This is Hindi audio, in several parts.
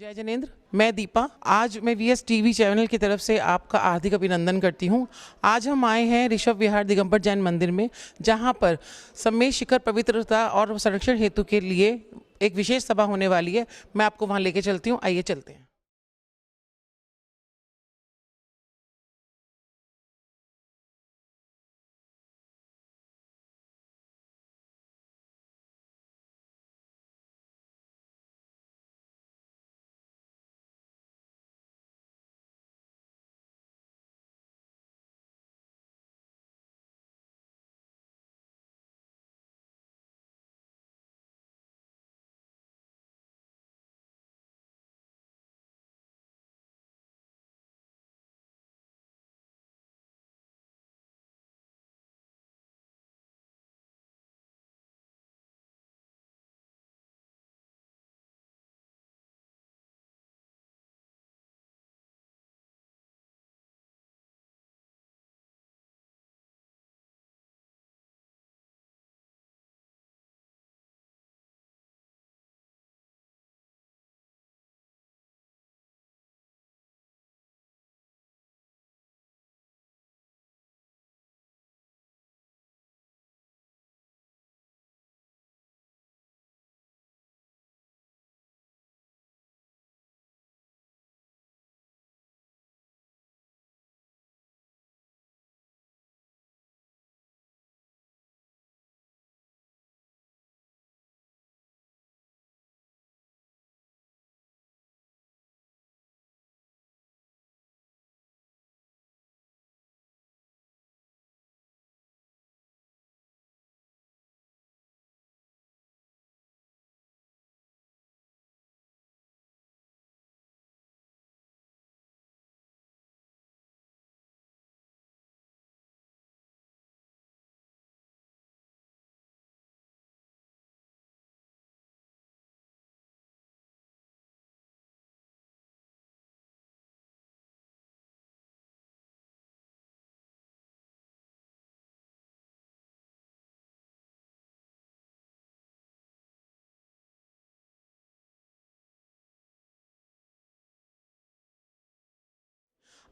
जय जिनेंद्र, मैं दीपा। आज मैं वीएस टीवी चैनल की तरफ से आपका हार्दिक अभिनंदन करती हूँ। आज हम आए हैं ऋषभ विहार दिगंबर जैन मंदिर में, जहाँ पर सम्मेद शिखर पवित्रता और संरक्षण हेतु के लिए एक विशेष सभा होने वाली है। मैं आपको वहाँ लेके चलती हूँ, आइए चलते हैं।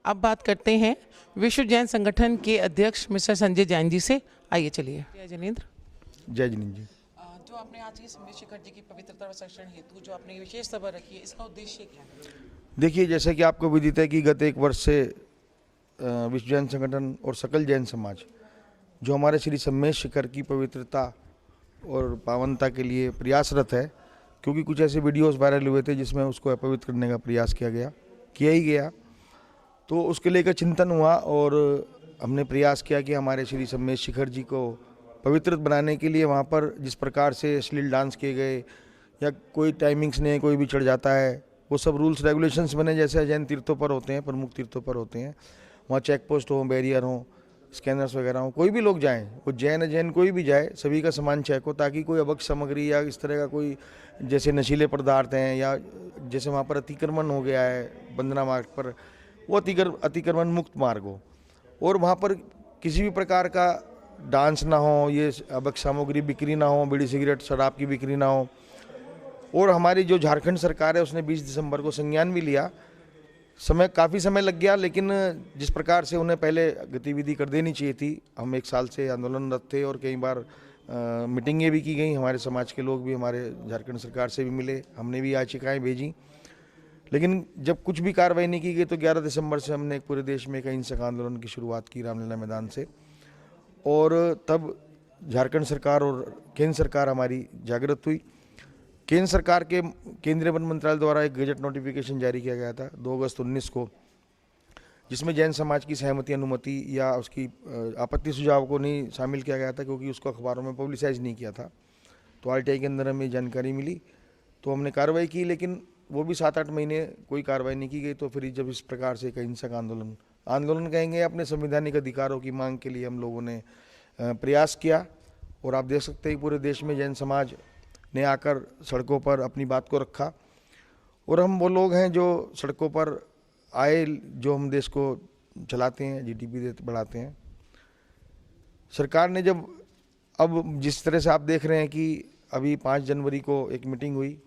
अब बात करते हैं विश्व जैन संगठन के अध्यक्ष मिस्टर संजय जैन जी से। आइए चलिए। जय जिनेंद्र। जय जिनेंद्र जी। जो आपने आज ये सम्मेद शिखर जी की पवित्रता और संरक्षण हेतु जो आपने ये विशेष सभा रखी है, इसका उद्देश्य क्या है? देखिए, जैसे कि आपको विदित है कि गत एक वर्ष से विश्व जैन संगठन और सकल जैन समाज जो हमारे श्री सम्मेद शिखर की पवित्रता और पावनता के लिए प्रयासरत है, क्योंकि कुछ ऐसे वीडियोस वायरल हुए थे जिसमें उसको अपवित्र करने का प्रयास किया ही गया। तो उसके लेकर चिंतन हुआ और हमने प्रयास किया कि हमारे श्री सम्मेद शिखर जी को पवित्र बनाने के लिए वहाँ पर जिस प्रकार से अश्लील डांस किए गए या कोई टाइमिंग्स नहीं, कोई भी चढ़ जाता है, वो सब रूल्स रेगुलेशंस बने जैसे जैन तीर्थों पर होते हैं, प्रमुख तीर्थों पर होते हैं। वहाँ चेक पोस्ट हो, बैरियर हो, स्कैनर्स वगैरह हो, कोई भी लोग जाएं, वो जैन कोई भी जाए, सभी का सामान चेक हो, ताकि कोई अभक्ष सामग्री या इस तरह का कोई जैसे नशीले पदार्थ हैं या जैसे वहाँ पर अतिक्रमण हो गया है बंदना मार्ग पर, वो अतिक्रमण मुक्त मार्ग हो और वहाँ पर किसी भी प्रकार का डांस ना हो, ये अभक्ष सामग्री बिक्री ना हो, बीड़ी सिगरेट शराब की बिक्री ना हो। और हमारी जो झारखंड सरकार है उसने 20 दिसंबर को संज्ञान भी लिया। काफ़ी समय लग गया, लेकिन जिस प्रकार से उन्हें पहले गतिविधि कर देनी चाहिए थी, हम 1 साल से आंदोलनरत थे और कई बार मीटिंगें भी की गई, हमारे समाज के लोग भी हमारे झारखंड सरकार से भी मिले, हमने भी याचिकाएँ भेजी, लेकिन जब कुछ भी कार्रवाई नहीं की गई तो 11 दिसंबर से हमने पूरे देश में एक अहिंसक आंदोलन की शुरुआत की रामलीला मैदान से। और तब झारखंड सरकार और केंद्र सरकार हमारी जागृत हुई। केंद्र सरकार के केंद्रीय वन मंत्रालय द्वारा एक गजट नोटिफिकेशन जारी किया गया था 2 अगस्त 19 को, जिसमें जैन समाज की सहमति, अनुमति या उसकी आपत्ति सुझाव को नहीं शामिल किया गया था, क्योंकि उसको अखबारों में पब्लिसाइज नहीं किया था। तो आरटीआई के अंदर हमें जानकारी मिली तो हमने कार्रवाई की, लेकिन वो भी 7-8 महीने कोई कार्रवाई नहीं की गई। तो फिर जब इस प्रकार से एक अहिंसक आंदोलन कहेंगे, अपने संवैधानिक अधिकारों की मांग के लिए हम लोगों ने प्रयास किया। और आप देख सकते हैं पूरे देश में जैन समाज ने आकर सड़कों पर अपनी बात को रखा। और हम वो लोग हैं जो सड़कों पर आए, जो हम देश को चलाते हैं, जीडीपी बढ़ाते हैं। सरकार ने जब अब जिस तरह से आप देख रहे हैं कि अभी 5 जनवरी को एक मीटिंग हुई,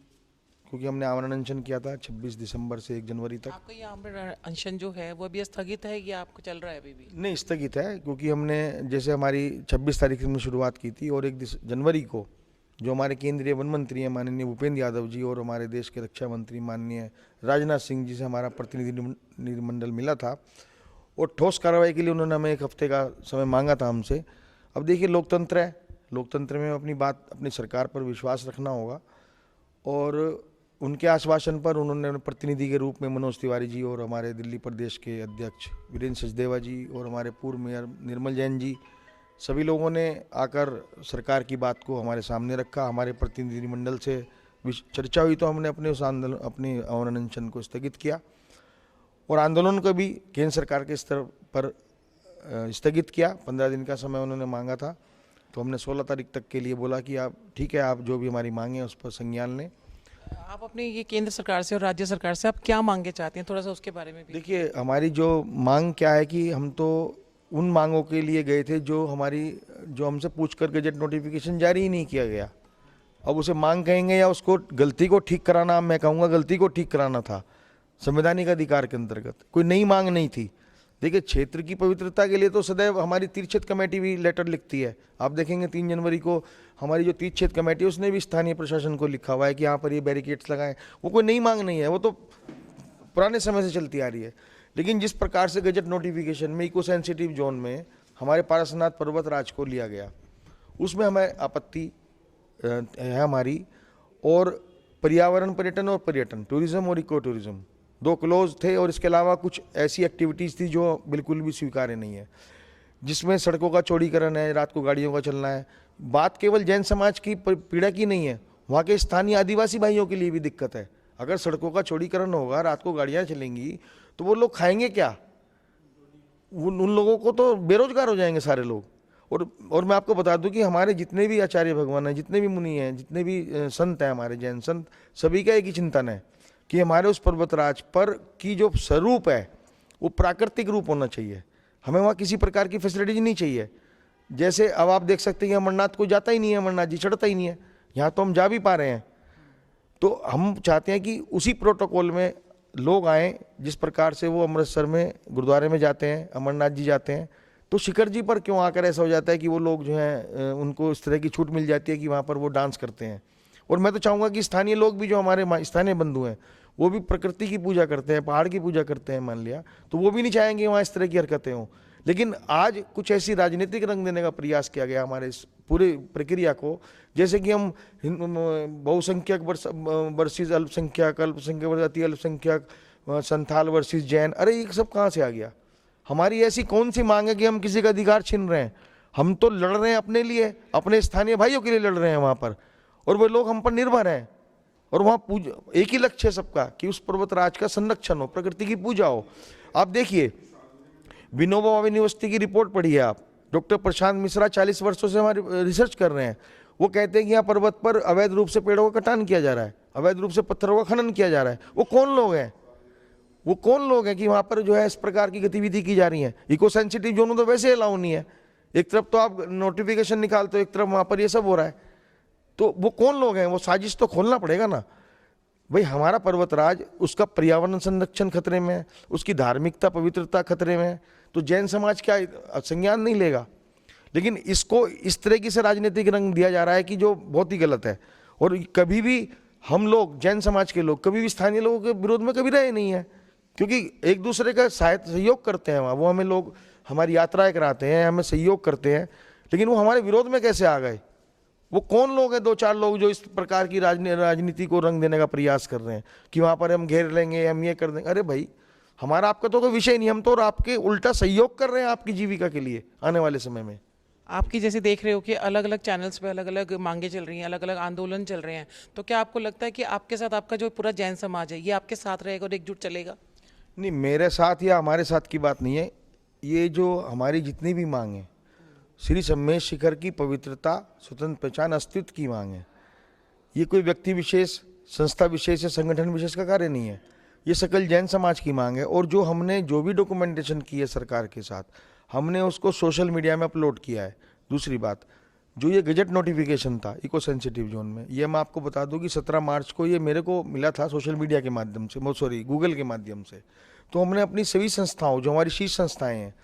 क्योंकि हमने आमरण अनशन किया था 26 दिसंबर से 1 जनवरी तक। आपका ये आमरण अनशन जो है वो अभी स्थगित है या आपको चल रहा है अभी भी? नहीं, स्थगित है, क्योंकि हमने जैसे हमारी 26 तारीख से हमने शुरुआत की थी और 1 जनवरी को जो हमारे केंद्रीय वन मंत्री हैं माननीय भूपेंद्र यादव जी और हमारे देश के रक्षा मंत्री माननीय राजनाथ सिंह जी से हमारा प्रतिनिधिमंडल मिला था और ठोस कार्रवाई के लिए उन्होंने हमें 1 हफ्ते का समय मांगा था हमसे। अब देखिए, लोकतंत्र है, लोकतंत्र में अपनी बात अपनी सरकार पर विश्वास रखना होगा और उनके आश्वासन पर उन्होंने प्रतिनिधि के रूप में मनोज तिवारी जी और हमारे दिल्ली प्रदेश के अध्यक्ष वीरेंद्र सचदेवा जी और हमारे पूर्व मेयर निर्मल जैन जी, सभी लोगों ने आकर सरकार की बात को हमारे सामने रखा। हमारे प्रतिनिधिमंडल से चर्चा हुई तो हमने अपने उस आंदोलन अपने आमरण अनशन को स्थगित किया और आंदोलन को भी केंद्र सरकार के स्तर पर स्थगित किया। 15 दिन का समय उन्होंने मांगा था, तो हमने 16 तारीख तक के लिए बोला कि आप ठीक है, आप जो भी हमारी मांगे हैं उस पर संज्ञान लें। आप अपने ये केंद्र सरकार से और राज्य सरकार से आप क्या मांगे चाहते हैं, थोड़ा सा उसके बारे में भी? देखिए, हमारी जो मांग क्या है कि हम तो उन मांगों के लिए गए थे जो हमसे पूछ कर गजट नोटिफिकेशन जारी ही नहीं किया गया। अब उसे मांग कहेंगे या उसको गलती को ठीक कराना, मैं कहूँगा गलती को ठीक कराना था संवैधानिक अधिकार के अंतर्गत, कोई नई मांग नहीं थी। देखिए, क्षेत्र की पवित्रता के लिए तो सदैव हमारी तीर्थक्षेत्र कमेटी भी लेटर लिखती है। आप देखेंगे 3 जनवरी को हमारी जो तीर्थक्षेत्र कमेटी है उसने भी स्थानीय प्रशासन को लिखा हुआ है कि यहाँ पर ये बैरिकेड्स लगाएं। वो कोई नई मांग नहीं है, वो तो पुराने समय से चलती आ रही है। लेकिन जिस प्रकार से गजट नोटिफिकेशन में इको सेंसिटिव जोन में हमारे पारसनाथ पर्वत राज को लिया गया, उसमें हमें आपत्ति है हमारी। और पर्यावरण पर्यटन और पर्यटन टूरिज्म और इको टूरिज्म 2 क्लोज थे और इसके अलावा कुछ ऐसी एक्टिविटीज़ थी जो बिल्कुल भी स्वीकार्य नहीं है, जिसमें सड़कों का चौड़ीकरण है, रात को गाड़ियों का चलना है। बात केवल जैन समाज की पीड़ा की नहीं है, वहाँ के स्थानीय आदिवासी भाइयों के लिए भी दिक्कत है। अगर सड़कों का चौड़ीकरण होगा, रात को गाड़ियाँ चलेंगी, तो वो लोग खाएंगे क्या? उन लोगों को तो बेरोजगार हो जाएंगे सारे लोग। और मैं आपको बता दूं कि हमारे जितने भी आचार्य भगवान हैं, जितने भी मुनि हैं, जितने भी संत हैं, हमारे जैन संत, सभी का एक ही चिंतन है कि हमारे उस पर्वतराज पर की जो स्वरूप है वो प्राकृतिक रूप होना चाहिए। हमें वहाँ किसी प्रकार की फैसिलिटीज नहीं चाहिए। जैसे अब आप देख सकते हैं अमरनाथ को जाता ही नहीं है, अमरनाथ जी चढ़ता ही नहीं है, यहाँ तो हम जा भी पा रहे हैं। तो हम चाहते हैं कि उसी प्रोटोकॉल में लोग आएँ जिस प्रकार से वो अमृतसर में गुरुद्वारे में जाते हैं, अमरनाथ जी जाते हैं। तो शिखर जी पर क्यों आकर ऐसा हो जाता है कि वो लोग जो हैं उनको इस तरह की छूट मिल जाती है कि वहाँ पर वो डांस करते हैं। और मैं तो चाहूँगा कि स्थानीय लोग भी, जो हमारे स्थानीय बंधु हैं, वो भी प्रकृति की पूजा करते हैं, पहाड़ की पूजा करते हैं मान लिया, तो वो भी नहीं चाहेंगे वहाँ इस तरह की हरकतें हों। लेकिन आज कुछ ऐसी राजनीतिक रंग देने का प्रयास किया गया हमारे इस पूरी प्रक्रिया को, जैसे कि हम बहुसंख्यक वर्सेस अल्पसंख्यक, अल्पसंख्यक वर्सेस अति अल्पसंख्यक, संथाल वर्सेस जैन। अरे ये सब कहाँ से आ गया? हमारी ऐसी कौन सी मांग है कि हम किसी का अधिकार छीन रहे हैं? हम तो लड़ रहे हैं अपने लिए, अपने स्थानीय भाइयों के लिए लड़ रहे हैं वहाँ पर, और वो लोग हम पर निर्भर हैं। और वहाँ एक ही लक्ष्य है सबका कि उस पर्वतराज का संरक्षण हो, प्रकृति की पूजा हो। आप देखिए, विनोबा भावे यूनिवर्सिटी की रिपोर्ट पढ़ी है आप, डॉक्टर प्रशांत मिश्रा 40 वर्षों से हमारी रिसर्च कर रहे हैं। वो कहते हैं कि यहाँ पर्वत पर अवैध रूप से पेड़ों का कटान किया जा रहा है, अवैध रूप से पत्थरों का खनन किया जा रहा है। वो कौन लोग हैं? वो कौन लोग हैं कि वहाँ पर जो है इस प्रकार की गतिविधि की जा रही है? इको सेंसिटिव जोन तो वैसे अलाउ नहीं है। एक तरफ तो आप नोटिफिकेशन निकालते हो, एक तरफ वहाँ पर ये सब हो रहा है। तो वो कौन लोग हैं? वो साजिश तो खोलना पड़ेगा ना भाई। हमारा पर्वतराज, उसका पर्यावरण संरक्षण खतरे में है, उसकी धार्मिकता पवित्रता खतरे में है, तो जैन समाज क्या संज्ञान नहीं लेगा? लेकिन इसको इस तरीके से राजनीतिक रंग दिया जा रहा है कि जो बहुत ही गलत है। और कभी भी हम लोग जैन समाज के लोग कभी भी स्थानीय लोगों के विरोध में कभी रहे नहीं है, क्योंकि एक दूसरे का सहयोग करते हैं वहाँ। वो हमें लोग हमारी यात्राएं कराते हैं, हमें सहयोग करते हैं, लेकिन वो हमारे विरोध में कैसे आ गए? वो कौन लोग हैं? 2-4 लोग जो इस प्रकार की राजनीति को रंग देने का प्रयास कर रहे हैं कि वहाँ पर हम घेर लेंगे, हम ये कर देंगे। अरे भाई, हमारा आपका तो कोई विषय नहीं, हम तो आपके उल्टा सहयोग कर रहे हैं आपकी जीविका के लिए आने वाले समय में। आपकी जैसे देख रहे हो कि अलग अलग चैनल्स पे अलग अलग मांगे चल रही हैं, अलग अलग आंदोलन चल रहे हैं, तो क्या आपको लगता है कि आपके साथ आपका जो पूरा जैन समाज है ये आपके साथ रहेगा और एकजुट चलेगा? नहीं, मेरे साथ या हमारे साथ की बात नहीं है। ये जो हमारी जितनी भी मांग है, श्री सम्मेश शिखर की पवित्रता, स्वतंत्र पहचान, अस्तित्व की मांग है। ये कोई व्यक्ति विशेष, संस्था विशेष या संगठन विशेष का कार्य नहीं है, ये सकल जैन समाज की मांग है। और जो हमने जो भी डॉक्यूमेंटेशन की है सरकार के साथ, हमने उसको सोशल मीडिया में अपलोड किया है। दूसरी बात, जो ये गजट नोटिफिकेशन था इको सेंसिटिव जोन में, ये मैं आपको बता दूं कि 17 मार्च को ये मेरे को मिला था सोशल मीडिया के माध्यम से, गूगल के माध्यम से। तो हमने अपनी सभी संस्थाओं, जो हमारी शीर्ष संस्थाएं हैं,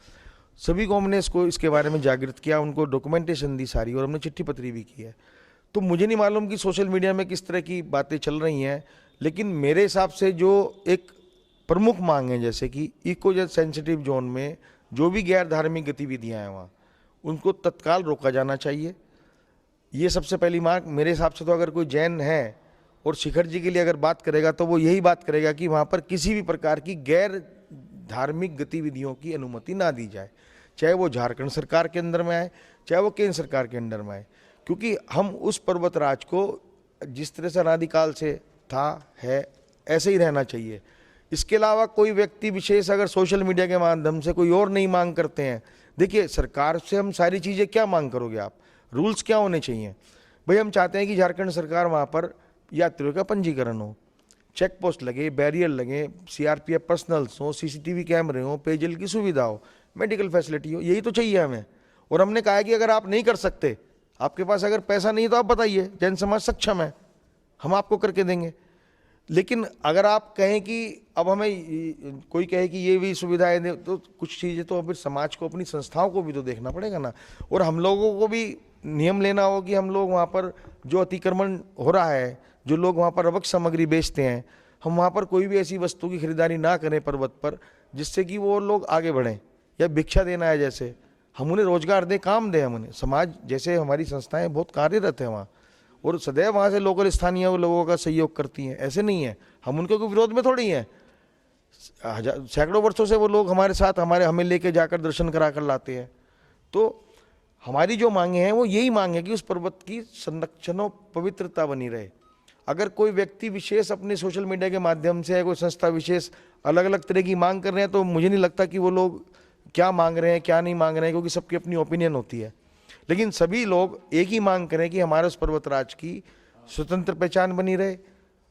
सभी को हमने इसके बारे में जागृत किया, उनको डॉक्यूमेंटेशन दी सारी, और हमने चिट्ठी पत्री भी की है। तो मुझे नहीं मालूम कि सोशल मीडिया में किस तरह की बातें चल रही हैं, लेकिन मेरे हिसाब से जो एक प्रमुख मांग है, जैसे कि इको सेंसिटिव जोन में जो भी गैर धार्मिक गतिविधियां हैं वहाँ, उनको तत्काल रोका जाना चाहिए। ये सबसे पहली मांग मेरे हिसाब से। तो अगर कोई जैन है और शिखर जी के लिए अगर बात करेगा तो वो यही बात करेगा कि वहाँ पर किसी भी प्रकार की गैर धार्मिक गतिविधियों की अनुमति ना दी जाए, चाहे वो झारखंड सरकार के अंदर में आए, चाहे वो केंद्र सरकार के अंडर में आए, क्योंकि हम उस पर्वतराज को जिस तरह से अनादिकाल से था है ऐसे ही रहना चाहिए। इसके अलावा कोई व्यक्ति विशेष अगर सोशल मीडिया के माध्यम से कोई और नई मांग करते हैं, देखिए सरकार से हम सारी चीज़ें क्या मांग करोगे आप, रूल्स क्या होने चाहिए भाई। हम चाहते हैं कि झारखंड सरकार वहाँ पर यात्रियों का पंजीकरण हो, चेक पोस्ट लगे, बैरियर लगे, सीआरपीएफ पर्सनल्स हो, सीसीटीवी कैमरे हो, पेयजल की सुविधा हो, मेडिकल फैसिलिटी हो, यही तो चाहिए हमें। और हमने कहा है कि अगर आप नहीं कर सकते, आपके पास अगर पैसा नहीं है तो आप बताइए, जैन समाज सक्षम है, हम आपको करके देंगे। लेकिन अगर आप कहें कि अब हमें कोई कहे कि ये भी सुविधाएं दे, तो कुछ चीज़ें तो फिर समाज को, अपनी संस्थाओं को भी तो देखना पड़ेगा ना। और हम लोगों को भी नियम लेना हो कि हम लोग वहाँ पर जो अतिक्रमण हो रहा है, जो लोग वहाँ पर अवैध सामग्री बेचते हैं, हम वहाँ पर कोई भी ऐसी वस्तु की खरीदारी ना करें पर्वत पर, जिससे कि वो लोग आगे बढ़ें। या भिक्षा देना है, जैसे हम उन्हें रोजगार दें, काम दें, हम उन्हें समाज, जैसे हमारी संस्थाएं बहुत कार्यरत हैं वहाँ, और सदैव वहाँ से लोकल स्थानीय लोगों का सहयोग करती हैं, ऐसे नहीं है, हम उनके कोई विरोध में थोड़ी हैं। सैकड़ों वर्षों से वो लोग हमारे साथ, हमें लेके जाकर दर्शन करा कर लाते हैं। तो हमारी जो मांगे हैं वो यही मांग है कि उस पर्वत की संरक्षण और पवित्रता बनी रहे। अगर कोई व्यक्ति विशेष अपने सोशल मीडिया के माध्यम से, कोई संस्था विशेष अलग अलग तरह की मांग कर रहे हैं, तो मुझे नहीं लगता कि वो लोग क्या मांग रहे हैं क्या नहीं मांग रहे हैं, क्योंकि सबकी अपनी ओपिनियन होती है। लेकिन सभी लोग एक ही मांग करें कि हमारे उस पर्वतराज की स्वतंत्र पहचान बनी रहे,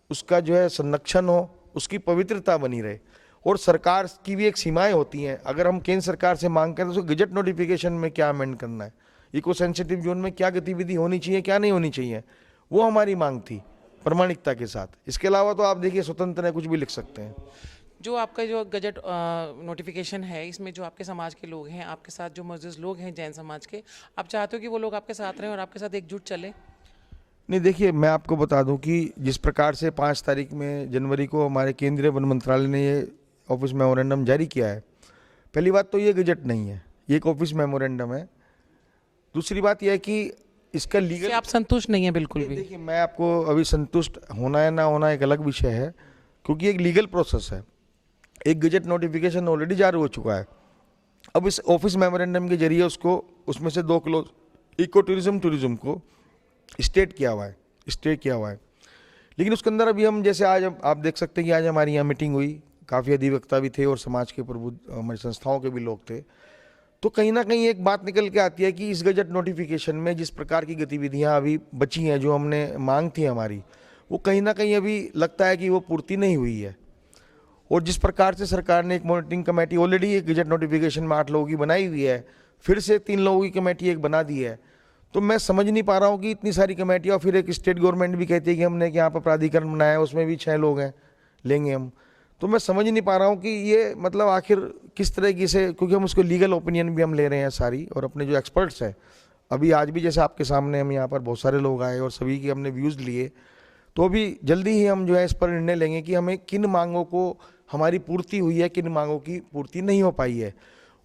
उसका जो है संरक्षण हो, उसकी पवित्रता बनी रहे। और सरकार की भी एक सीमाएं होती हैं। अगर हम केंद्र सरकार से मांग करें तो गजट नोटिफिकेशन में क्या अमेंड करना है, इको सेंसिटिव जोन में क्या गतिविधि होनी चाहिए क्या नहीं होनी चाहिए, वो हमारी मांग थी प्रामाणिकता के साथ। इसके अलावा तो आप देखिए स्वतंत्र है, कुछ भी लिख सकते हैं। जो आपका जो गजट नोटिफिकेशन है, इसमें जो आपके समाज के लोग हैं, आपके साथ जो मौजूद लोग हैं जैन समाज के, आप चाहते हो कि वो लोग आपके साथ रहें और आपके साथ एकजुट चले? नहीं, देखिए मैं आपको बता दूं कि जिस प्रकार से 5 तारीख में जनवरी को हमारे केंद्रीय वन मंत्रालय ने ये ऑफिस मेमोरेंडम जारी किया है, पहली बात तो ये गजट नहीं है, ये एक ऑफिस मेमोरेंडम है। दूसरी बात यह है कि इसका लीगल, आप संतुष्ट नहीं है बिल्कुल भी? देखिए मैं आपको अभी संतुष्ट होना है ना होना एक अलग विषय है, क्योंकि एक लीगल प्रोसेस है। एक गजट नोटिफिकेशन ऑलरेडी जारी हो चुका है। अब इस ऑफिस मेमोरेंडम के जरिए उसको, उसमें से 2 क्लोज इको टूरिज्म को स्टेट किया हुआ है। लेकिन उसके अंदर अभी हम, जैसे आज आप देख सकते हैं कि आज हमारी यहाँ मीटिंग हुई, काफ़ी अधिवक्ता भी थे और समाज के प्रबुद्ध हमारी संस्थाओं के भी लोग थे। तो कहीं ना कहीं एक बात निकल के आती है कि इस गजट नोटिफिकेशन में जिस प्रकार की गतिविधियाँ अभी बची हैं, जो हमने मांग थी हमारी, वो कहीं ना कहीं अभी लगता है कि वो पूर्ति नहीं हुई है। और जिस प्रकार से सरकार ने एक मॉनिटरिंग कमेटी ऑलरेडी एक गजट नोटिफिकेशन में 8 लोगों की बनाई हुई है, फिर से 3 लोगों की कमेटी एक बना दी है, तो मैं समझ नहीं पा रहा हूँ कि इतनी सारी कमेटी, और फिर एक स्टेट गवर्नमेंट भी कहती है कि हमने यहाँ पर प्राधिकरण बनाया है, उसमें भी 6 लोग हैं, लेंगे हम। तो मैं समझ नहीं पा रहा हूँ कि ये मतलब आखिर किस तरह की से, क्योंकि हम उसको लीगल ओपिनियन भी हम ले रहे हैं सारी, और अपने जो एक्सपर्ट्स हैं, अभी आज भी जैसे आपके सामने हम यहाँ पर बहुत सारे लोग आए और सभी की हमने व्यूज़ लिए, तो अभी जल्दी ही हम जो है इस पर निर्णय लेंगे कि हमें किन मांगों को हमारी पूर्ति हुई है, किन मांगों की पूर्ति नहीं हो पाई है।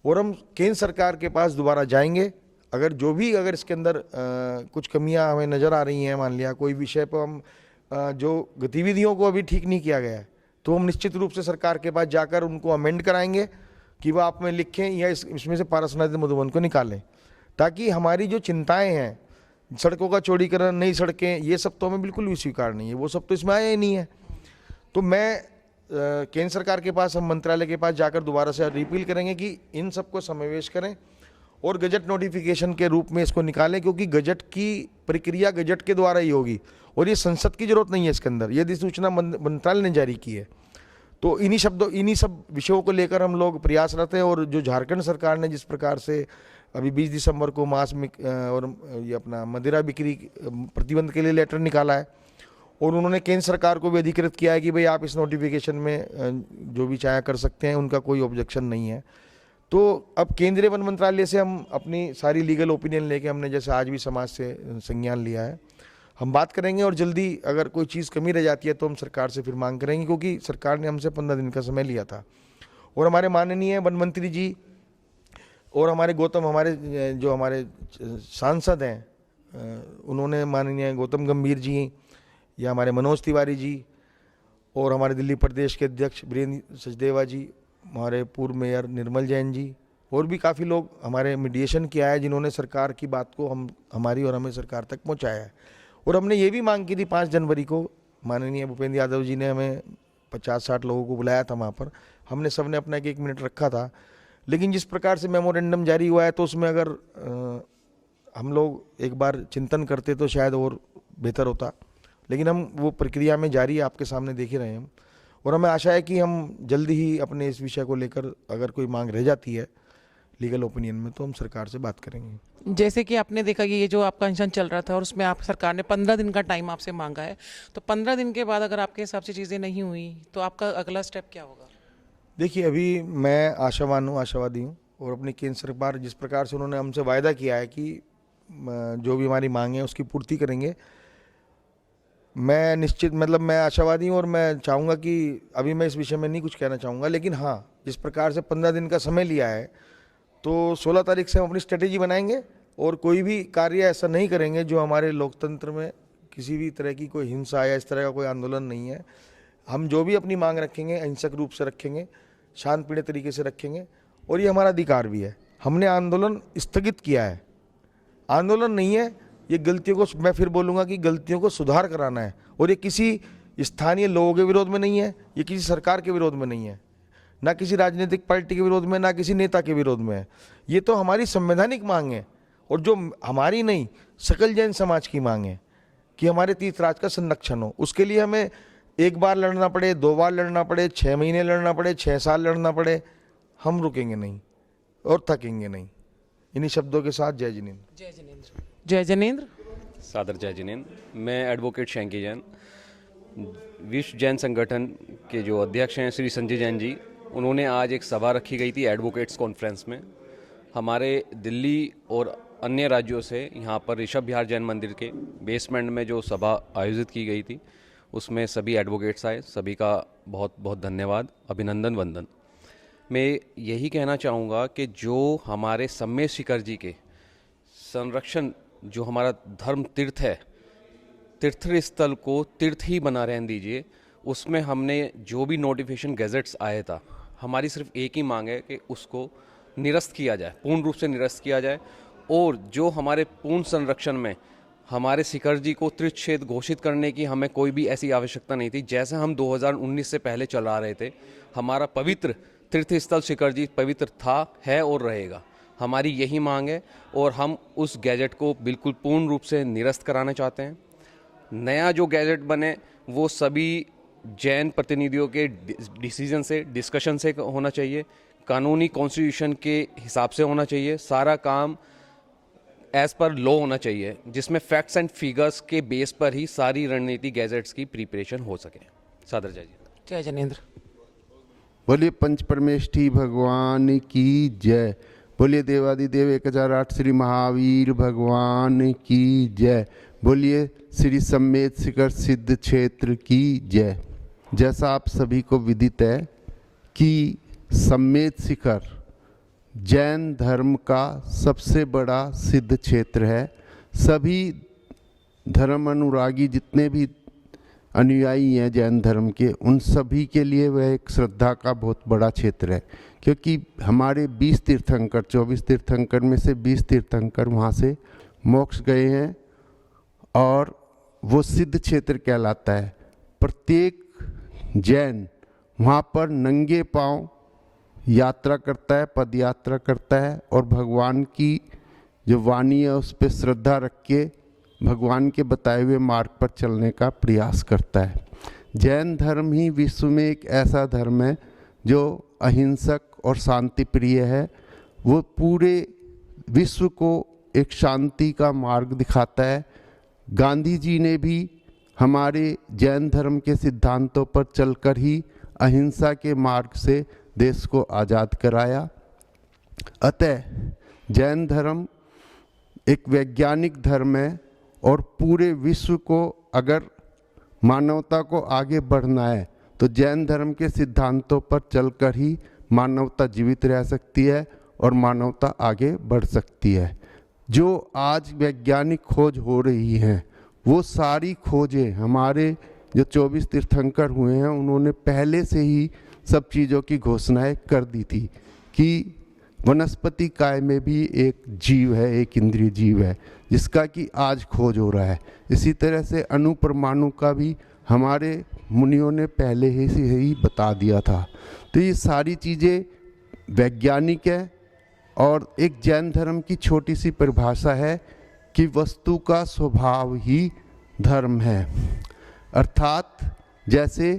और हम केंद्र सरकार के पास दोबारा जाएंगे, अगर इसके अंदर कुछ कमियां हमें नज़र आ रही हैं, मान लिया कोई विषय पर हम जो गतिविधियों को अभी ठीक नहीं किया गया है, तो हम निश्चित रूप से सरकार के पास जाकर उनको अमेंड कराएंगे कि वह आप में लिखें या इसमें से पारसनाथ मधुबन को निकालें, ताकि हमारी जो चिंताएँ हैं, सड़कों का चौड़ीकरण, नई सड़कें, ये सब तो हमें बिल्कुल भी स्वीकार नहीं है, वो सब तो इसमें आया ही नहीं है। तो मैं केंद्र सरकार के पास, हम मंत्रालय के पास जाकर दोबारा से रिपील करेंगे कि इन सबको समावेश करें और गजट नोटिफिकेशन के रूप में इसको निकालें, क्योंकि गजट की प्रक्रिया गजट के द्वारा ही होगी और ये संसद की जरूरत नहीं है इसके अंदर, यदि सूचना मंत्रालय ने जारी की है। तो इन्हीं सब विषयों को लेकर हम लोग प्रयासरत हैं। और जो झारखंड सरकार ने जिस प्रकार से अभी 20 दिसंबर को मांस और ये अपना मदिरा बिक्री प्रतिबंध के लिए लेटर निकाला है, और उन्होंने केंद्र सरकार को भी अधिकृत किया है कि भाई आप इस नोटिफिकेशन में जो भी चाहे कर सकते हैं, उनका कोई ऑब्जेक्शन नहीं है। तो अब केंद्रीय वन मंत्रालय से हम अपनी सारी लीगल ओपिनियन लेके, हमने जैसे आज भी समाज से संज्ञान लिया है, हम बात करेंगे, और जल्दी अगर कोई चीज़ कमी रह जाती है तो हम सरकार से फिर मांग करेंगे, क्योंकि सरकार ने हमसे 15 दिन का समय लिया था। और हमारे माननीय वन मंत्री जी और हमारे जो हमारे सांसद हैं, उन्होंने, माननीय गौतम गंभीर जी या हमारे मनोज तिवारी जी और हमारे दिल्ली प्रदेश के अध्यक्ष वीरेंद्र सचदेवा जी, हमारे पूर्व मेयर निर्मल जैन जी, और भी काफ़ी लोग हमारे मीडिएशन किया है, जिन्होंने सरकार की बात को हमारी और हमें सरकार तक पहुंचाया है। और हमने ये भी मांग की थी 5 जनवरी को, माननीय भूपेंद्र यादव जी ने हमें 50-60 लोगों को बुलाया था वहाँ पर, हमने सबने अपना 1 मिनट रखा था। लेकिन जिस प्रकार से मेमोरेंडम जारी हुआ है, तो उसमें अगर हम लोग एक बार चिंतन करते तो शायद और बेहतर होता। लेकिन हम वो प्रक्रिया में जारी है, आपके सामने देख ही रहे हैं हम, और हमें आशा है कि हम जल्दी ही अपने इस विषय को लेकर, अगर कोई मांग रह जाती है लीगल ओपिनियन में, तो हम सरकार से बात करेंगे। जैसे कि आपने देखा कि ये जो आपका अनशन चल रहा था और उसमें आप सरकार ने 15 दिन का टाइम आपसे मांगा है, तो 15 दिन के बाद अगर आपके हिसाब से चीज़ें नहीं हुई तो आपका अगला स्टेप क्या होगा? देखिए, अभी मैं आशावादी हूँ, और अपनी केंद्र सरकार जिस प्रकार से उन्होंने हमसे वायदा किया है कि जो भी हमारी मांग है उसकी पूर्ति करेंगे, मैं निश्चित, मतलब मैं आशावादी हूँ, और मैं चाहूँगा कि अभी मैं इस विषय में नहीं कुछ कहना चाहूँगा, लेकिन हाँ, जिस प्रकार से 15 दिन का समय लिया है, तो 16 तारीख से हम अपनी स्ट्रेटेजी बनाएंगे, और कोई भी कार्य ऐसा नहीं करेंगे जो हमारे लोकतंत्र में किसी भी तरह की कोई हिंसा या इस तरह का कोई आंदोलन नहीं है। हम जो भी अपनी मांग रखेंगे अहिंसक रूप से रखेंगे, शांतप्रिय तरीके से रखेंगे, और ये हमारा अधिकार भी है। हमने आंदोलन स्थगित किया है, आंदोलन नहीं है ये। गलतियों को, मैं फिर बोलूँगा कि गलतियों को सुधार कराना है, और ये किसी स्थानीय लोगों के विरोध में नहीं है, ये किसी सरकार के विरोध में नहीं है, ना किसी राजनीतिक पार्टी के विरोध में, ना किसी नेता के विरोध में है। ये तो हमारी संवैधानिक मांग है, और जो हमारी नहीं, सकल जैन समाज की मांग है कि हमारे तीर्थराज का संरक्षण हो। उसके लिए हमें 1 बार लड़ना पड़े, 2 बार लड़ना पड़े, 6 महीने लड़ना पड़े, 6 साल लड़ना पड़े, हम रुकेंगे नहीं और थकेंगे नहीं। इन्हीं शब्दों के साथ जय जिनेंद्र। जय जिनेंद्र। जय जिनेंद्र। सादर जय जिनेंद्र। मैं एडवोकेट शैंकी जैन, विश्व जैन संगठन के जो अध्यक्ष हैं श्री संजय जैन जी, उन्होंने आज एक सभा रखी गई थी एडवोकेट्स कॉन्फ्रेंस में। हमारे दिल्ली और अन्य राज्यों से यहाँ पर ऋषभ विहार जैन मंदिर के बेसमेंट में जो सभा आयोजित की गई थी, उसमें सभी एडवोकेट्स आए। सभी का बहुत बहुत धन्यवाद, अभिनंदन, वंदन। मैं यही कहना चाहूँगा कि जो हमारे सम्मेद शिखर जी के संरक्षण, जो हमारा धर्म तीर्थ है, तीर्थ स्थल को तीर्थ ही बना रहने दीजिए। उसमें हमने जो भी नोटिफिकेशन गैजेट्स आया था, हमारी सिर्फ एक ही मांग है कि उसको निरस्त किया जाए, पूर्ण रूप से निरस्त किया जाए। और जो हमारे पूर्ण संरक्षण में हमारे शिखर जी को तीर्थ क्षेत्र घोषित करने की हमें कोई भी ऐसी आवश्यकता नहीं थी। जैसे हम 2019 से पहले चला रहे थे, हमारा पवित्र तीर्थ स्थल शिखर जी पवित्र था, है और रहेगा। हमारी यही मांग है, और हम उस गैजेट को बिल्कुल पूर्ण रूप से निरस्त कराना चाहते हैं। नया जो गैजेट बने वो सभी जैन प्रतिनिधियों के डिसीजन से, डिस्कशन से होना चाहिए, कानूनी कॉन्स्टिट्यूशन के हिसाब से होना चाहिए। सारा काम एज पर लॉ होना चाहिए, जिसमें फैक्ट्स एंड फिगर्स के बेस पर ही सारी रणनीति गैजेट्स की प्रिपरेशन हो सके। सादर जय जी। जय जिनेंद्र। बोलिए पंच परमेष्ठी भगवान की जय। बोलिए देवादिदेव 1008 श्री महावीर भगवान की जय। बोलिए श्री सम्मेद शिखर सिद्ध क्षेत्र की जय। जैसा आप सभी को विदित है कि सम्मेद शिखर जैन धर्म का सबसे बड़ा सिद्ध क्षेत्र है। सभी धर्म अनुरागी जितने भी अनुयायी हैं जैन धर्म के, उन सभी के लिए वह एक श्रद्धा का बहुत बड़ा क्षेत्र है, क्योंकि हमारे 20 तीर्थंकर, 24 तीर्थंकर में से 20 तीर्थंकर वहाँ से मोक्ष गए हैं, और वो सिद्ध क्षेत्र कहलाता है। प्रत्येक जैन वहाँ पर नंगे पांव यात्रा करता है, पद यात्रा करता है, और भगवान की जो वाणी है उस पर श्रद्धा रख के भगवान के बताए हुए मार्ग पर चलने का प्रयास करता है। जैन धर्म ही विश्व में एक ऐसा धर्म है जो अहिंसक और शांति प्रिय है। वो पूरे विश्व को एक शांति का मार्ग दिखाता है। गांधी जी ने भी हमारे जैन धर्म के सिद्धांतों पर चलकर ही अहिंसा के मार्ग से देश को आज़ाद कराया। अतः जैन धर्म एक वैज्ञानिक धर्म है और पूरे विश्व को अगर मानवता को आगे बढ़ना है तो जैन धर्म के सिद्धांतों पर चलकर ही मानवता जीवित रह सकती है और मानवता आगे बढ़ सकती है। जो आज वैज्ञानिक खोज हो रही हैं वो सारी खोजें हमारे जो 24 तीर्थंकर हुए हैं उन्होंने पहले से ही सब चीज़ों की घोषणाएं कर दी थी कि वनस्पति काय में भी एक जीव है, एक इंद्रिय जीव है, जिसका कि आज खोज हो रहा है। इसी तरह से अणु परमाणु का भी हमारे मुनियों ने पहले ही से ही बता दिया था। तो ये सारी चीज़ें वैज्ञानिक है और एक जैन धर्म की छोटी सी परिभाषा है कि वस्तु का स्वभाव ही धर्म है। अर्थात जैसे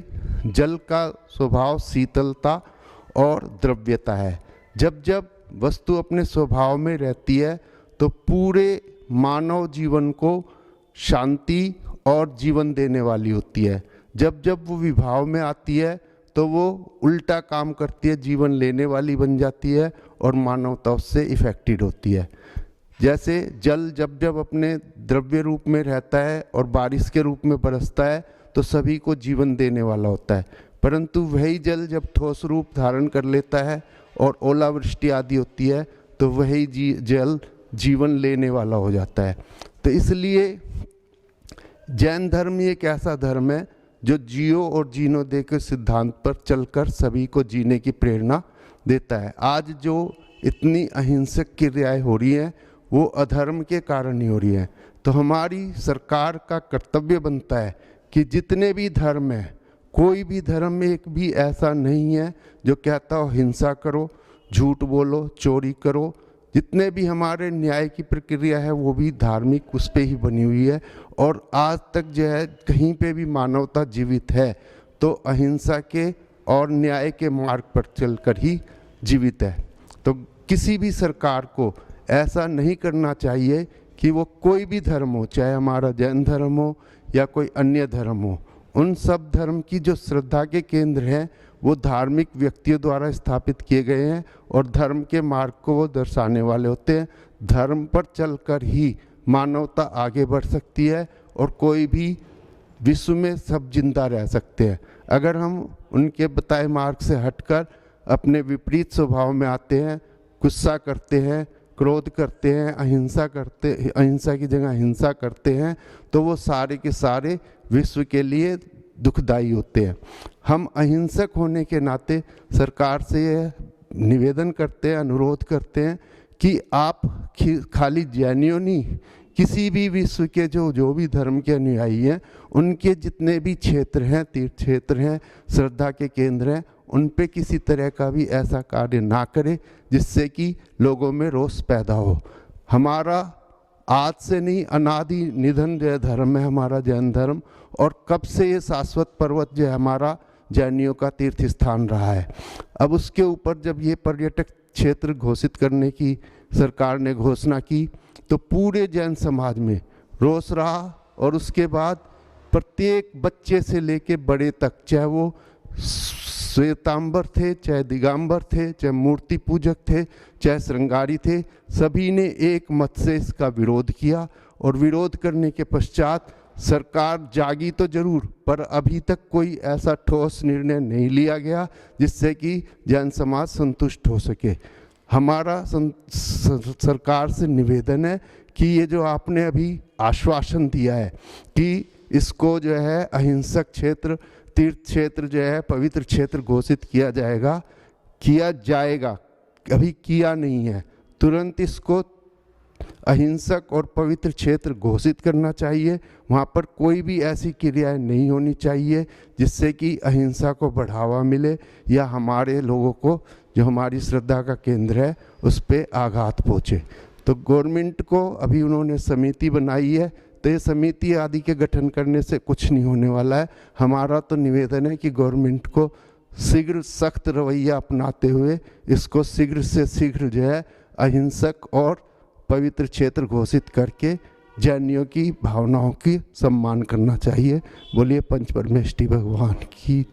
जल का स्वभाव शीतलता और द्रव्यता है, जब जब वस्तु अपने स्वभाव में रहती है तो पूरे मानव जीवन को शांति और जीवन देने वाली होती है। जब जब वो विभाव में आती है तो वो उल्टा काम करती है, जीवन लेने वाली बन जाती है और मानवता उससे इफेक्टेड होती है। जैसे जल जब जब अपने द्रव्य रूप में रहता है और बारिश के रूप में बरसता है तो सभी को जीवन देने वाला होता है, परंतु वही जल जब ठोस रूप धारण कर लेता है और ओलावृष्टि आदि होती है तो वही जल जीवन लेने वाला हो जाता है। तो इसलिए जैन धर्म एक ऐसा धर्म है जो जियो और जीनो दे के सिद्धांत पर चलकर सभी को जीने की प्रेरणा देता है। आज जो इतनी अहिंसक क्रियाएं हो रही हैं वो अधर्म के कारण ही हो रही हैं। तो हमारी सरकार का कर्तव्य बनता है कि जितने भी धर्म हैं, कोई भी धर्म एक भी ऐसा नहीं है जो कहता हो हिंसा करो, झूठ बोलो, चोरी करो। जितने भी हमारे न्याय की प्रक्रिया है वो भी धार्मिक उस पे ही बनी हुई है और आज तक जो है कहीं पे भी मानवता जीवित है तो अहिंसा के और न्याय के मार्ग पर चलकर ही जीवित है। तो किसी भी सरकार को ऐसा नहीं करना चाहिए कि वो कोई भी धर्म हो, चाहे हमारा जैन धर्म हो या कोई अन्य धर्म हो, उन सब धर्म की जो श्रद्धा के केंद्र हैं वो धार्मिक व्यक्तियों द्वारा स्थापित किए गए हैं और धर्म के मार्ग को वो दर्शाने वाले होते हैं। धर्म पर चलकर ही मानवता आगे बढ़ सकती है और कोई भी विश्व में सब जिंदा रह सकते हैं। अगर हम उनके बताए मार्ग से हटकर अपने विपरीत स्वभाव में आते हैं, गुस्सा करते हैं, क्रोध करते हैं, अहिंसा की जगह हिंसा करते हैं, तो वो सारे के सारे विश्व के लिए दुखदाई होते हैं। हम अहिंसक होने के नाते सरकार से यह निवेदन करते हैं, अनुरोध करते हैं कि आप खाली जैनियों नहीं, किसी भी विश्व के जो भी धर्म के अनुयायी हैं उनके जितने भी क्षेत्र हैं, तीर्थ क्षेत्र हैं, श्रद्धा के केंद्र हैं, उन पे किसी तरह का भी ऐसा कार्य ना करे जिससे कि लोगों में रोष पैदा हो। हमारा आज से नहीं, अनादि निधन जो धर्म है हमारा जैन धर्म, और कब से ये शाश्वत पर्वत जो है हमारा जैनियों का तीर्थ स्थान रहा है। अब उसके ऊपर जब ये पर्यटक क्षेत्र घोषित करने की सरकार ने घोषणा की तो पूरे जैन समाज में रोष रहा और उसके बाद प्रत्येक बच्चे से लेके बड़े तक, चाहे वो श्वेतांबर थे, चाहे दिगंबर थे, चाहे मूर्ति पूजक थे, चाहे श्रृंगारी थे, सभी ने एक मत से इसका विरोध किया। और विरोध करने के पश्चात सरकार जागी तो जरूर, पर अभी तक कोई ऐसा ठोस निर्णय नहीं लिया गया जिससे कि जैन समाज संतुष्ट हो सके। हमारा सरकार से निवेदन है कि ये जो आपने अभी आश्वासन दिया है कि इसको जो है अहिंसक क्षेत्र, तीर्थ क्षेत्र जो है पवित्र क्षेत्र घोषित किया जाएगा, अभी किया नहीं है, तुरंत इसको अहिंसक और पवित्र क्षेत्र घोषित करना चाहिए। वहाँ पर कोई भी ऐसी क्रियाएं नहीं होनी चाहिए जिससे कि अहिंसा को बढ़ावा मिले या हमारे लोगों को जो हमारी श्रद्धा का केंद्र है उस पर आघात पहुँचे। तो गवर्नमेंट को अभी उन्होंने समिति बनाई है, तो ये समिति आदि के गठन करने से कुछ नहीं होने वाला है। हमारा तो निवेदन है कि गवर्नमेंट को शीघ्र सख्त रवैया अपनाते हुए इसको शीघ्र से शीघ्र जो है अहिंसक और पवित्र क्षेत्र घोषित करके जैनियों की भावनाओं की सम्मान करना चाहिए। बोलिए पंच परमेष्ठी भगवान की।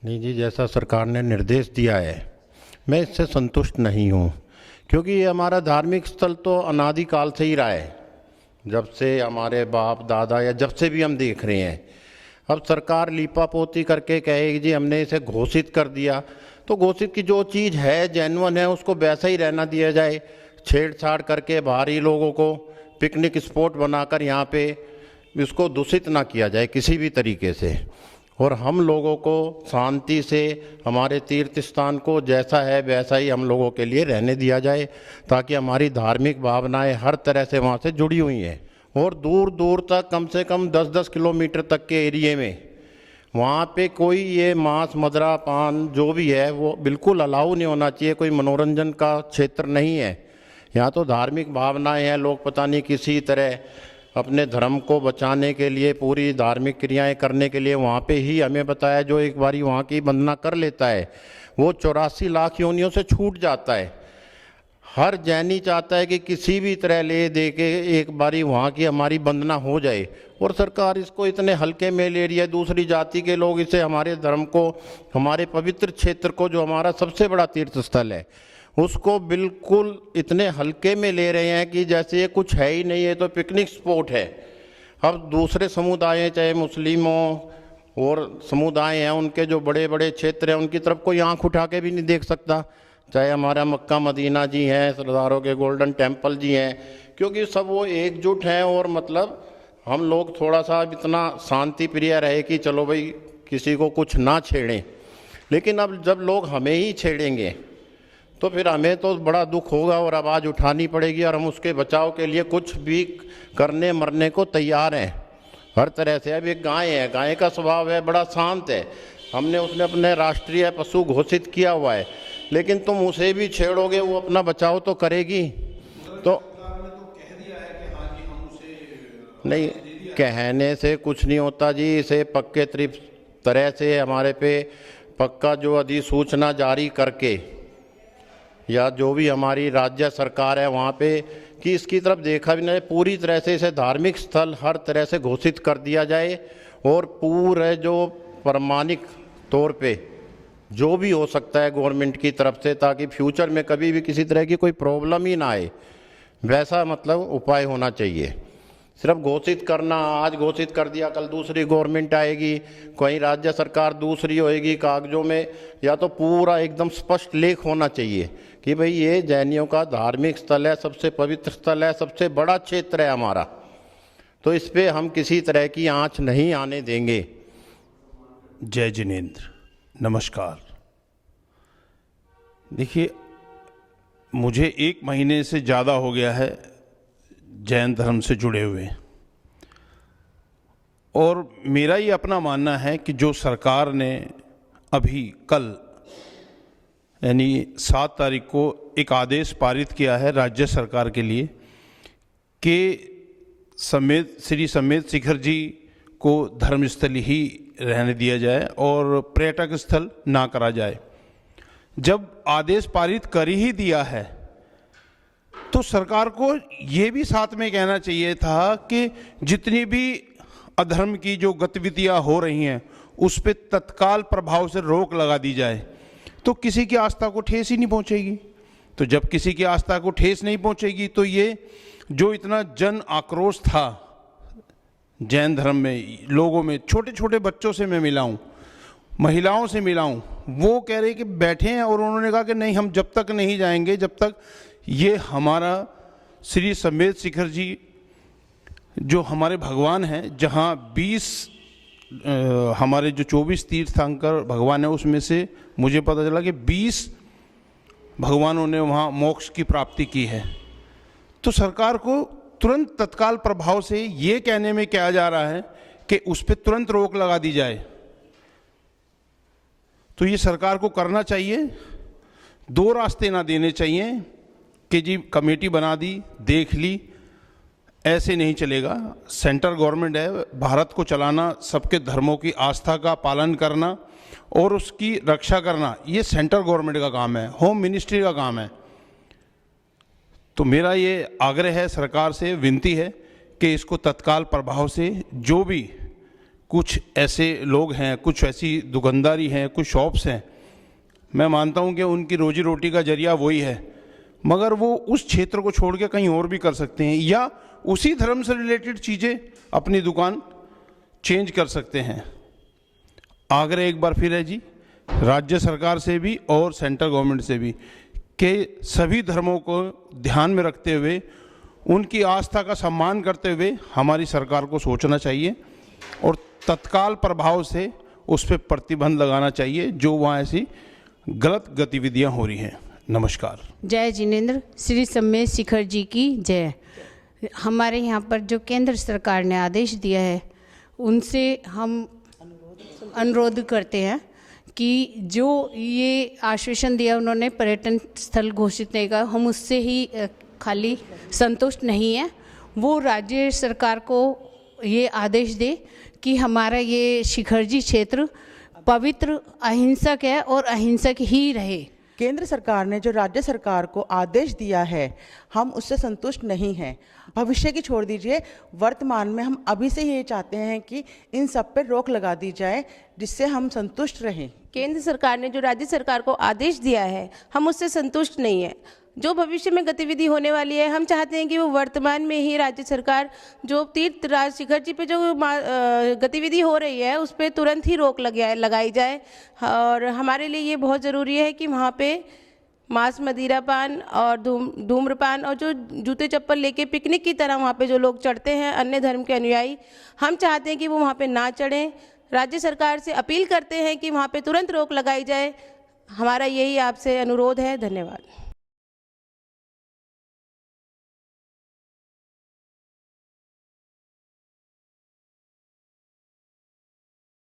नहीं जी, जैसा सरकार ने निर्देश दिया है मैं इससे संतुष्ट नहीं हूँ, क्योंकि ये हमारा धार्मिक स्थल तो अनादिकाल से ही रहा है, जब से हमारे बाप दादा या जब से भी हम देख रहे हैं। अब सरकार लीपापोती करके कहेगी जी हमने इसे घोषित कर दिया, तो घोषित की जो चीज़ है जेन्युइन है उसको वैसा ही रहना दिया जाए। छेड़छाड़ करके बाहरी लोगों को पिकनिक स्पॉट बनाकर यहाँ पे इसको दूषित ना किया जाए किसी भी तरीके से, और हम लोगों को शांति से हमारे तीर्थ स्थान को जैसा है वैसा ही हम लोगों के लिए रहने दिया जाए, ताकि हमारी धार्मिक भावनाएं हर तरह से वहाँ से जुड़ी हुई हैं। और दूर दूर तक कम से कम 10-10 किलोमीटर तक के एरिए में वहाँ पे कोई ये मांस मदरा पान जो भी है वो बिल्कुल अलाउ नहीं होना चाहिए। कोई मनोरंजन का क्षेत्र नहीं है, यहाँ तो धार्मिक भावनाएं हैं। लोग पता नहीं किसी तरह अपने धर्म को बचाने के लिए पूरी धार्मिक क्रियाएं करने के लिए वहाँ पे ही, हमें बताया जो एक बारी वहाँ की वंदना कर लेता है वो 84 लाख योनियों से छूट जाता है। हर जैनी चाहता है कि किसी भी तरह ले दे के एक बारी वहाँ की हमारी वंदना हो जाए, और सरकार इसको इतने हल्के में ले रही है। दूसरी जाति के लोग इसे हमारे धर्म को, हमारे पवित्र क्षेत्र को जो हमारा सबसे बड़ा तीर्थ स्थल है उसको बिल्कुल इतने हल्के में ले रहे हैं कि जैसे ये कुछ है ही नहीं, है तो पिकनिक स्पॉट है। अब दूसरे समुदाय हैं, चाहे मुस्लिमों और समुदाय हैं, उनके जो बड़े बड़े क्षेत्र हैं उनकी तरफ कोई आंख उठा के भी नहीं देख सकता। चाहे हमारा मक्का मदीना जी हैं, सरदारों के गोल्डन टेम्पल जी हैं, क्योंकि सब वो एकजुट हैं। और मतलब हम लोग थोड़ा सा इतना शांति प्रिय रहे कि चलो भाई किसी को कुछ ना छेड़ें, लेकिन अब जब लोग हमें ही छेड़ेंगे तो फिर हमें तो बड़ा दुख होगा और आवाज़ उठानी पड़ेगी, और हम उसके बचाव के लिए कुछ भी करने मरने को तैयार हैं हर तरह से। अब एक गाय है, गाय का स्वभाव है बड़ा शांत है, हमने उसने अपने राष्ट्रीय पशु घोषित किया हुआ है, लेकिन तुम उसे भी छेड़ोगे वो अपना बचाव तो करेगी। तो नहीं, कहने से कुछ नहीं होता जी, इसे पक्के तरह से हमारे पे पक्का जो अधिसूचना जारी करके या जो भी हमारी राज्य सरकार है वहाँ पे कि इसकी तरफ देखा भी नहीं, पूरी तरह से इसे धार्मिक स्थल हर तरह से घोषित कर दिया जाए, और पूरे जो प्रमाणिक तौर पे जो भी हो सकता है गवर्नमेंट की तरफ से, ताकि फ्यूचर में कभी भी किसी तरह की कोई प्रॉब्लम ही ना आए, वैसा मतलब उपाय होना चाहिए। सिर्फ घोषित करना, आज घोषित कर दिया कल दूसरी गवर्नमेंट आएगी, कोई राज्य सरकार दूसरी होएगी, कागजों में या तो पूरा एकदम स्पष्ट लेख होना चाहिए कि भाई ये जैनियों का धार्मिक स्थल है, सबसे पवित्र स्थल है, सबसे बड़ा क्षेत्र है हमारा, तो इस पे हम किसी तरह की आंच नहीं आने देंगे। जय जिनेंद्र, नमस्कार। देखिए, मुझे 1 महीने से ज़्यादा हो गया है जैन धर्म से जुड़े हुए, और मेरा ये अपना मानना है कि जो सरकार ने अभी कल यानी 7 तारीख को एक आदेश पारित किया है राज्य सरकार के लिए कि श्री समेत शिखर जी को धर्मस्थल ही रहने दिया जाए और पर्यटक स्थल ना करा जाए। जब आदेश पारित कर ही दिया है तो सरकार को ये भी साथ में कहना चाहिए था कि जितनी भी अधर्म की जो गतिविधियां हो रही हैं उस पर तत्काल प्रभाव से रोक लगा दी जाए, तो किसी की आस्था को ठेस ही नहीं पहुंचेगी। तो जब किसी की आस्था को ठेस नहीं पहुंचेगी तो ये जो इतना जन आक्रोश था जैन धर्म में, लोगों में, छोटे छोटे बच्चों से मैं मिला हूँ, महिलाओं से मिला हूँ, वो कह रहे कि बैठे हैं और उन्होंने कहा कि नहीं, हम जब तक नहीं जाएंगे जब तक ये हमारा श्री समेत शिखर जी जो हमारे भगवान हैं, जहाँ 20 हमारे जो 24 तीर्थंकर भगवान है उसमें से मुझे पता चला कि 20 भगवानों ने वहाँ मोक्ष की प्राप्ति की है। तो सरकार को तुरंत तत्काल प्रभाव से ये कहने में क्या जा रहा है कि उस पर तुरंत रोक लगा दी जाए, तो ये सरकार को करना चाहिए। 2 रास्ते ना देने चाहिए कि जी कमेटी बना दी, देख ली, ऐसे नहीं चलेगा। सेंट्रल गवर्नमेंट है, भारत को चलाना, सबके धर्मों की आस्था का पालन करना और उसकी रक्षा करना ये सेंट्रल गवर्नमेंट का काम है, होम मिनिस्ट्री का काम है। तो मेरा ये आग्रह है, सरकार से विनती है कि इसको तत्काल प्रभाव से जो भी कुछ ऐसे लोग हैं, कुछ ऐसी दुकानदारी हैं, कुछ शॉप्स हैं, मैं मानता हूं कि उनकी रोजी रोटी का जरिया वही है, मगर वो उस क्षेत्र को छोड़ के कहीं और भी कर सकते हैं या उसी धर्म से रिलेटेड चीज़ें अपनी दुकान चेंज कर सकते हैं। आग्रह एक बार फिर है जी, राज्य सरकार से भी और सेंट्रल गवर्नमेंट से भी, कि सभी धर्मों को ध्यान में रखते हुए, उनकी आस्था का सम्मान करते हुए हमारी सरकार को सोचना चाहिए और तत्काल प्रभाव से उस पर प्रतिबंध लगाना चाहिए जो वहाँ ऐसी गलत गतिविधियाँ हो रही हैं। नमस्कार। जय जिनेंद्र। श्री सम्मेद शिखर जी की जय। हमारे यहाँ पर जो केंद्र सरकार ने आदेश दिया है, उनसे हम अनुरोध करते हैं कि जो ये आश्वासन दिया उन्होंने पर्यटन स्थल घोषित करने का, हम उससे ही खाली संतुष्ट नहीं है। वो राज्य सरकार को ये आदेश दे कि हमारा ये शिखर जी क्षेत्र पवित्र अहिंसक है और अहिंसक ही रहे। केंद्र सरकार ने जो राज्य सरकार को आदेश दिया है, हम उससे संतुष्ट नहीं हैं। भविष्य की छोड़ दीजिए, वर्तमान में हम अभी से ये चाहते हैं कि इन सब पर रोक लगा दी जाए जिससे हम संतुष्ट रहें। केंद्र सरकार ने जो राज्य सरकार को आदेश दिया है, हम उससे संतुष्ट नहीं है। जो भविष्य में गतिविधि होने वाली है, हम चाहते हैं कि वो वर्तमान में ही राज्य सरकार जो तीर्थराज शिखर जी पे जो गतिविधि हो रही है उस पर तुरंत ही रोक लगाई जाए। और हमारे लिए ये बहुत ज़रूरी है कि वहाँ पे मांस मदिरापान और धूम्रपान और जो जूते चप्पल लेके पिकनिक की तरह वहाँ पे जो लोग चढ़ते हैं, अन्य धर्म के अनुयायी, हम चाहते हैं कि वो वहाँ पे ना चढ़ें। राज्य सरकार से अपील करते हैं कि वहाँ पे तुरंत रोक लगाई जाए। हमारा यही आपसे अनुरोध है। धन्यवाद।